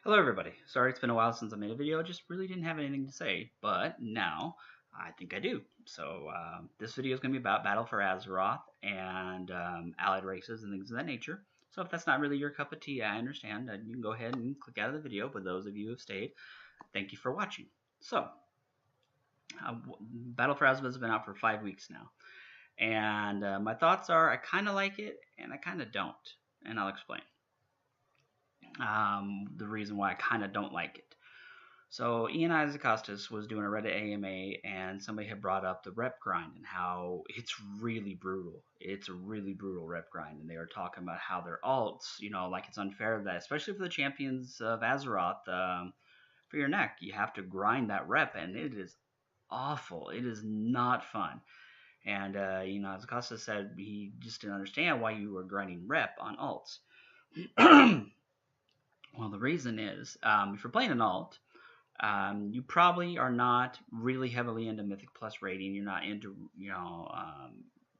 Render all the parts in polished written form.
Hello everybody. Sorry it's been a while since I made a video. I just really didn't have anything to say, but now I think I do. So this video is going to be about Battle for Azeroth and allied races and things of that nature. So if that's not really your cup of tea, I understand. You can go ahead and click out of the video, but those of you who have stayed, thank you for watching. So Battle for Azeroth has been out for 5 weeks now. And my thoughts are I kind of like it and I kind of don't. And I'll explain the reason why I kind of don't like it. So Ian Isaac was doing a Reddit AMA, and somebody had brought up the rep grind and how it's really brutal. It's a really brutal rep grind, and they were talking about how their alts, like it's unfair that, especially for the champions of Azeroth, for your neck, you have to grind that rep, and it is awful. It is not fun. And Isaac said he just didn't understand why you were grinding rep on alts. Well, the reason is if you're playing an alt, you probably are not really heavily into Mythic Plus raiding. You're not into,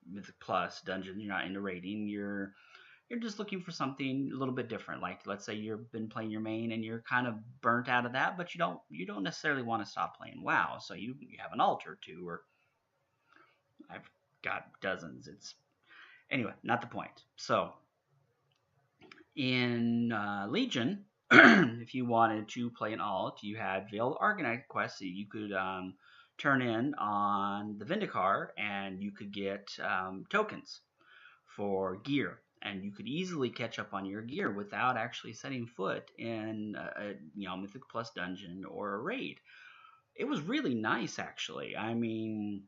Mythic Plus dungeons. You're not into raiding. You're just looking for something a little bit different. Like, let's say you've been playing your main and you're kind of burnt out of that, but you don't necessarily want to stop playing WoW. So you have an alt or two, or I've got dozens. Anyway, not the point. So in Legion, if you wanted to play an alt, you had Veiled Argonite quests that you could turn in on the Vindicar, and you could get tokens for gear, and you could easily catch up on your gear without actually setting foot in a Mythic Plus dungeon or a raid. It was really nice, actually. I mean,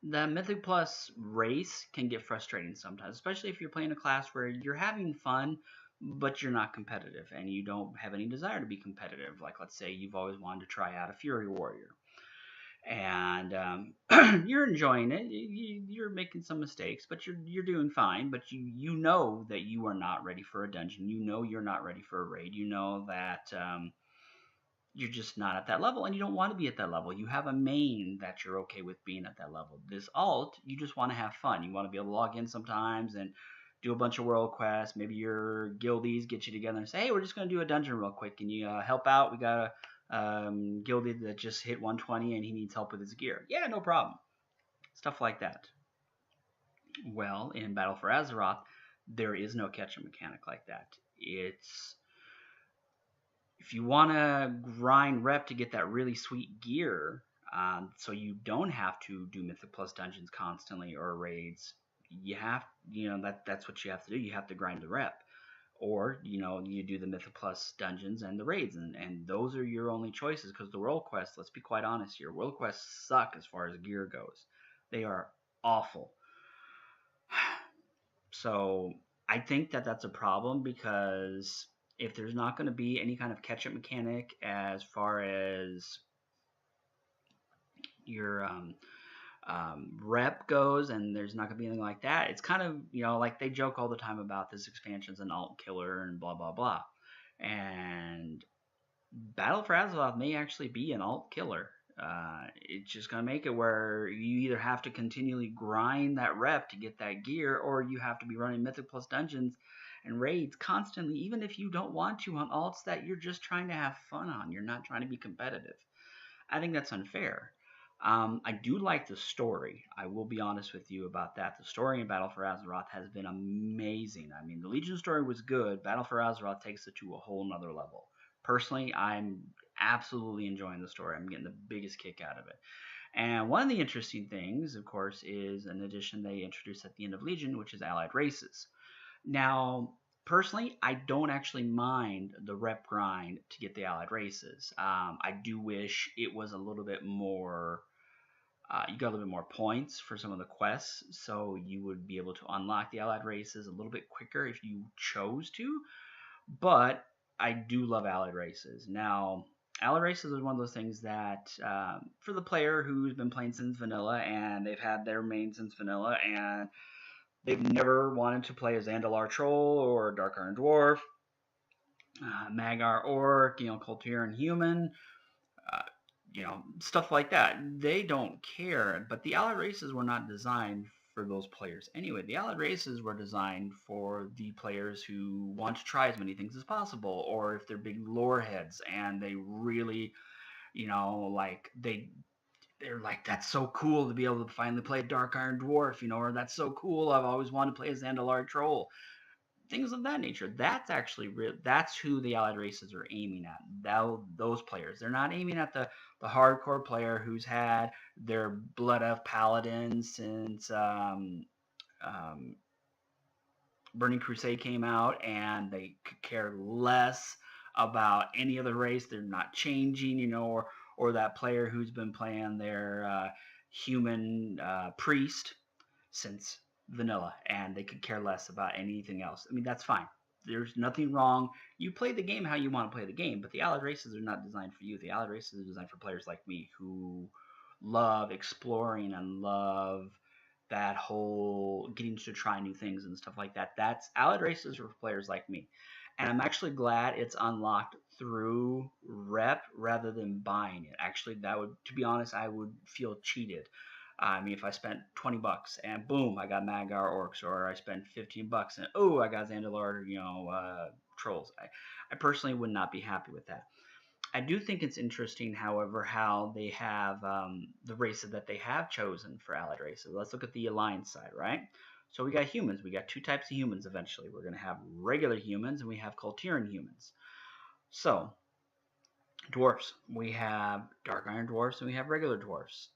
the Mythic Plus race can get frustrating sometimes, especially if you're playing a class where you're having fun, but you're not competitive and you don't have any desire to be competitive. Like, let's say you've always wanted to try out a Fury Warrior, and you're enjoying it. You're making some mistakes, but you're doing fine. But you know that you are not ready for a dungeon. You know you're not ready for a raid. You know that you're just not at that level, and you don't want to be at that level. You have a main that you're okay with being at that level. This alt, you just want to have fun. You want to be able to log in sometimes and do a bunch of world quests. Maybe your guildies get you together and say, hey, we're just going to do a dungeon real quick. Can you help out? We got a guildie that just hit 120 and he needs help with his gear. Yeah, no problem. Stuff like that. Well, in Battle for Azeroth, there is no catch-up mechanic like that. If you want to grind rep to get that really sweet gear, so you don't have to do Mythic Plus dungeons constantly or raids, that's what you have to do. You have to grind the rep, or you do the Mythic Plus dungeons and the raids, and those are your only choices. Because the world quests, let's be quite honest here, world quests suck as far as gear goes. They are awful. So I think that that's a problem, because if there's not going to be any kind of catch-up mechanic as far as your rep goes, and there's not going to be anything like that, it's kind of, like they joke all the time about this expansion's an alt killer and blah, blah, blah. And Battle for Azeroth may actually be an alt killer. It's just going to make it where you either have to continually grind that rep to get that gear, or you have to be running Mythic Plus dungeons and raids constantly, even if you don't want to, on alts that you're just trying to have fun on. You're not trying to be competitive. I think that's unfair. I do like the story. I will be honest with you about that. The story in Battle for Azeroth has been amazing. I mean, the Legion story was good. Battle for Azeroth takes it to a whole nother level. Personally, I'm absolutely enjoying the story. I'm getting the biggest kick out of it. And one of the interesting things, of course, is an addition they introduced at the end of Legion, which is Allied Races. Now, personally, I don't actually mind the rep grind to get the Allied Races. I do wish it was a little bit more, you got a little bit more points for some of the quests, so you would be able to unlock the Allied Races a little bit quicker if you chose to. But I do love Allied Races. Now, Allied Races is one of those things that, for the player who's been playing since vanilla, and they've had their main since vanilla, and they've never wanted to play a Zandalar Troll or a Dark Iron Dwarf, Magar Orc, Kultiran Human, stuff like that. They don't care. But the Allied Races were not designed for those players. Anyway, the Allied Races were designed for the players who want to try as many things as possible, or if they're big lore heads and they really, like they're like, that's so cool to be able to finally play a Dark Iron Dwarf, or that's so cool, I've always wanted to play a Zandalar Troll. Things of that nature. That's actually real. That's who the Allied Races are aiming at. Those players. They're not aiming at the hardcore player who's had their Blood Elf Paladin since um, Burning Crusade came out, and they could care less about any other race. They're not changing, or that player who's been playing their human priest since vanilla, and they could care less about anything else. I mean, that's fine. There's nothing wrong. You play the game how you want to play the game, but the Allied Races are not designed for you. The Allied Races are designed for players like me who love exploring and love that whole getting to try new things and stuff like that. That's Allied Races for players like me. And I'm actually glad it's unlocked through rep rather than buying it. Actually, that would, to be honest, I would feel cheated. I mean, if I spent $20 and boom, I got Magar Orcs, or I spent $15 and oh, I got Zandalar, Trolls. I personally would not be happy with that. I do think it's interesting, however, how they have the races that they have chosen for Allied Races. Let's look at the Alliance side, right? So we got humans. We got two types of humans eventually. We're going to have regular humans and we have Kultiran humans. So, dwarfs. We have Dark Iron Dwarfs and we have regular dwarfs.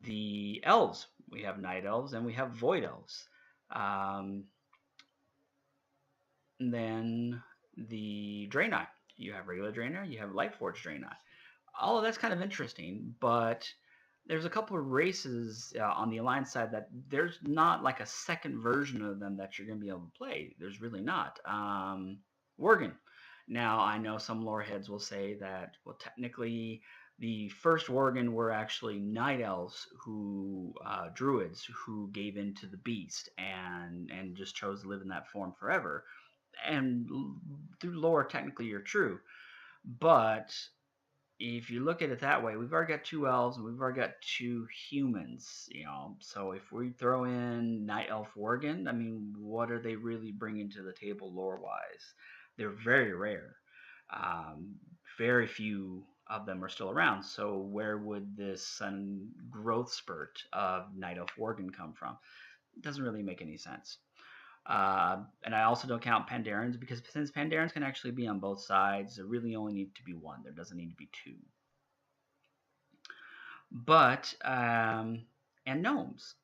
The elves. We have Night Elves and we have Void Elves. And then the Draenei. You have regular Draenei, you have Lightforged Draenei. All of that's kind of interesting, but there's a couple of races on the Alliance side that there's not like a second version of them that you're going to be able to play. There's really not. Worgen. Now, I know some lore heads will say that, well, technically, the first Worgen were actually Night Elves Druids, who gave in to the beast and just chose to live in that form forever. And through lore, technically, you're true. But if you look at it that way, we've already got two elves and we've already got two humans, So if we throw in Night Elf Worgen, I mean, what are they really bringing to the table lore-wise? They're very rare. Very few of them are still around. So where would this sudden growth spurt of Night Elf Worgen come from? It doesn't really make any sense. And I also don't count Pandarans, because since Pandarans can actually be on both sides, there really only need to be one. There doesn't need to be two. But and gnomes.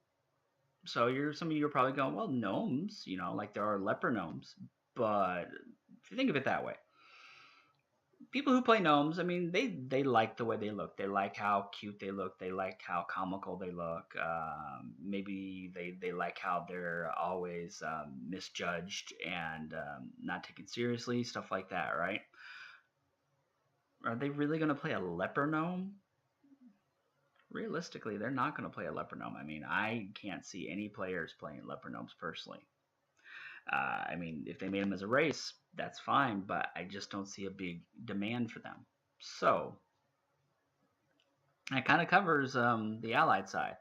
So some of you are probably going, well, gnomes, like there are leper gnomes. But if you think of it that way, people who play gnomes, I mean, they like the way they look. They like how cute they look. They like how comical they look. Maybe they like how they're always misjudged and not taken seriously, stuff like that, right? Are they really going to play a leper gnome? Realistically, they're not going to play a leper gnome. I mean, I can't see any players playing leper gnomes personally. I mean, if they made them as a race, that's fine, but I just don't see a big demand for them. So, that kind of covers the Allied side.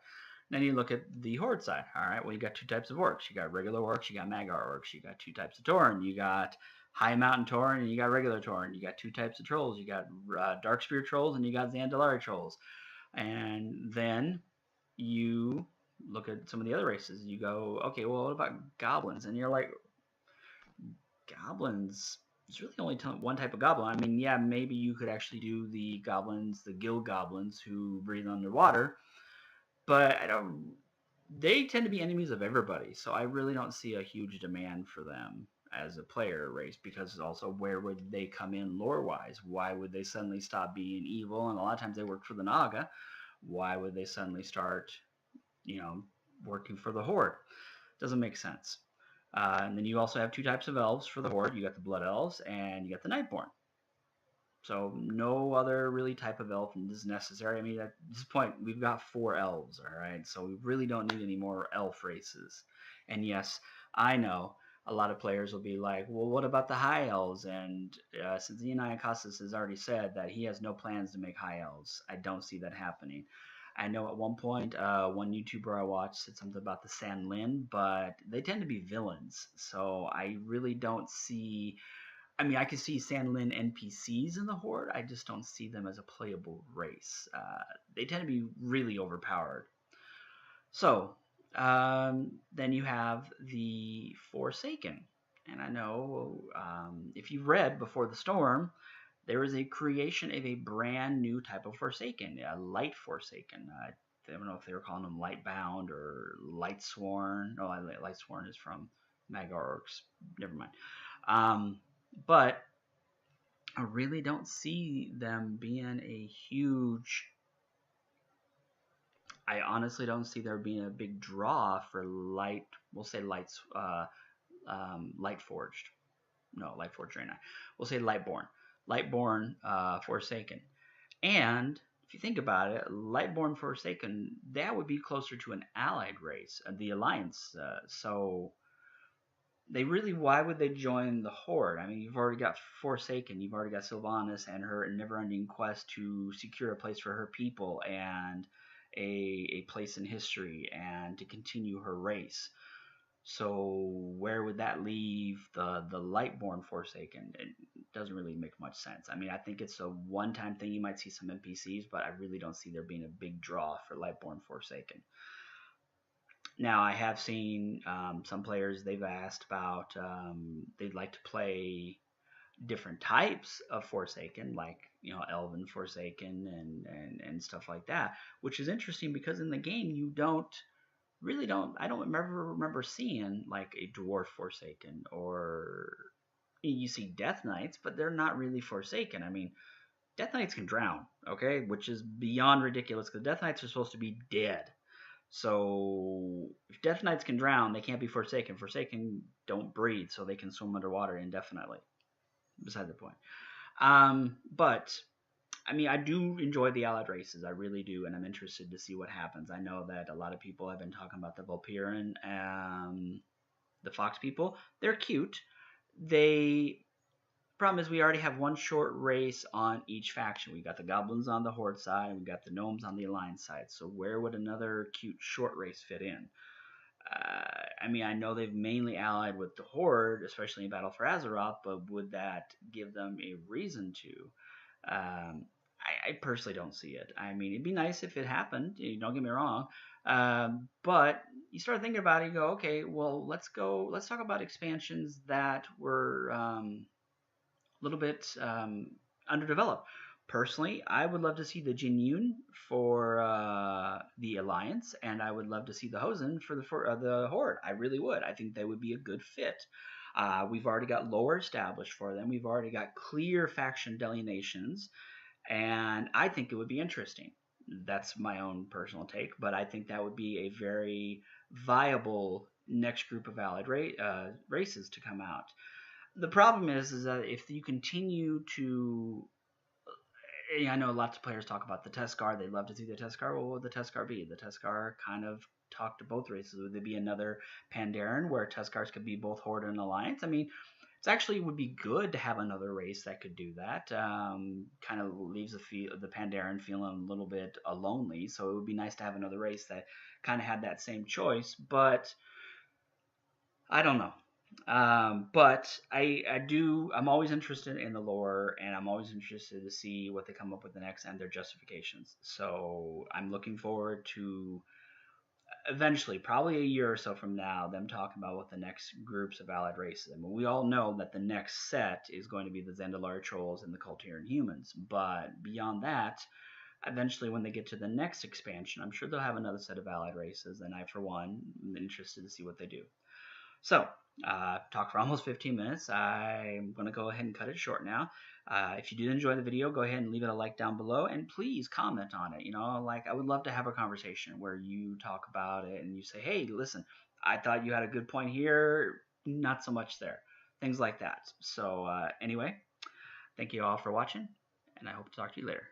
Then you look at the Horde side. All right, well, you got two types of orcs. You got regular orcs, you got Magar orcs. You got two types of Tauren. You got High Mountain Tauren, and you got regular Tauren. You got two types of trolls. You got Darkspear trolls, and you got Zandalari trolls. And then you look at some of the other races. You go, okay, well, what about goblins? And you're like, goblins, there's really only one type of goblin. I mean, yeah, maybe you could actually do the goblins, the guild goblins who breathe underwater, but they tend to be enemies of everybody, so I really don't see a huge demand for them as a player race, because also, where would they come in lore-wise? Why would they suddenly stop being evil? And a lot of times they work for the Naga. Why would they suddenly start, working for the Horde? Doesn't make sense. And then you also have two types of elves for the Horde. You got the Blood Elves and you got the Nightborn. So no other really type of elf is necessary. I mean, at this point, we've got 4 elves, all right? So we really don't need any more elf races. And yes, I know a lot of players will be like, well, what about the high elves? And since Ian Iacostas has already said that he has no plans to make high elves, I don't see that happening. I know at one point, one YouTuber I watched said something about the San Lin, but they tend to be villains. So I really don't see. I mean, I can see San Lin NPCs in the Horde. I just don't see them as a playable race. They tend to be really overpowered. So then you have the Forsaken. And I know if you read Before the Storm, there is a creation of a brand new type of Forsaken, a Light Forsaken. I don't know if they were calling them Lightbound or Lightsworn. No, Lightsworn is from Magar Orcs. Never mind. But I really don't see them being a huge. I honestly don't see there being a big draw for light. We'll say light forged. No, light forged right now. We'll say lightborn. Lightborn Forsaken. And if you think about it, Lightborn Forsaken, that would be closer to an allied race, the Alliance. So they really, why would they join the Horde? I mean, you've already got Forsaken, you've already got Sylvanas and her never-ending quest to secure a place for her people and a place in history and to continue her race. So where would that leave the Lightborn Forsaken? It doesn't really make much sense. I mean, I think it's a one-time thing. You might see some NPCs, but I really don't see there being a big draw for Lightborn Forsaken. Now, I have seen some players, they've asked about they'd like to play different types of Forsaken, like, you know, Elven Forsaken and stuff like that, which is interesting because in the game you I don't remember seeing like a Dwarf Forsaken, or you see Death Knights, but they're not really Forsaken. I mean, Death Knights can drown, okay, which is beyond ridiculous because Death Knights are supposed to be dead. So if Death Knights can drown, they can't be Forsaken. Forsaken don't breathe, so they can swim underwater indefinitely. Beside the point. But I mean, I do enjoy the Allied races. I really do, and I'm interested to see what happens. I know that a lot of people have been talking about the Volpiran, the Fox people. They're cute. They Problem is we already have one short race on each faction. We got the goblins on the Horde side, and we got the gnomes on the Alliance side. So where would another cute short race fit in? I mean, I know they've mainly allied with the Horde, especially in Battle for Azeroth, but would that give them a reason to? I personally don't see it. I mean, it'd be nice if it happened. Don't get me wrong, but you start thinking about it, you go, okay, well, let's talk about expansions that were little bit underdeveloped. Personally, I would love to see the Jinyun for the Alliance, and I would love to see the Hosen for the Horde. I really would. I think they would be a good fit. We've already got lore established for them. We've already got clear faction delineations, and I think it would be interesting. That's my own personal take, but I think that would be a very viable next group of allied races to come out. The problem is that if you continue to, I know lots of players talk about the Teskar. They'd love to see the Teskar. Well, what would the Teskar be? The Teskar kind of talk to both races. Would there be another Pandaren where Teskars could be both Horde and Alliance? I mean, it actually would be good to have another race that could do that. Kind of leaves the Pandaren feeling a little bit lonely. So it would be nice to have another race that kind of had that same choice. But I don't know. But I'm always interested in the lore, and I'm always interested to see what they come up with next and their justifications. So I'm looking forward to eventually, probably a year or so from now, them talking about what the next groups of allied races. I mean, we all know that the next set is going to be the Zendalari trolls and the Kultiran humans, but beyond that, eventually when they get to the next expansion, I'm sure they'll have another set of allied races, and I, for one, am interested to see what they do. So, talked for almost 15 minutes. I'm going to go ahead and cut it short now. If you did enjoy the video, go ahead and leave it a like down below, and please comment on it. Like, I would love to have a conversation where you talk about it and you say, hey, listen, I thought you had a good point here, not so much there. Things like that. So, anyway, thank you all for watching, and I hope to talk to you later.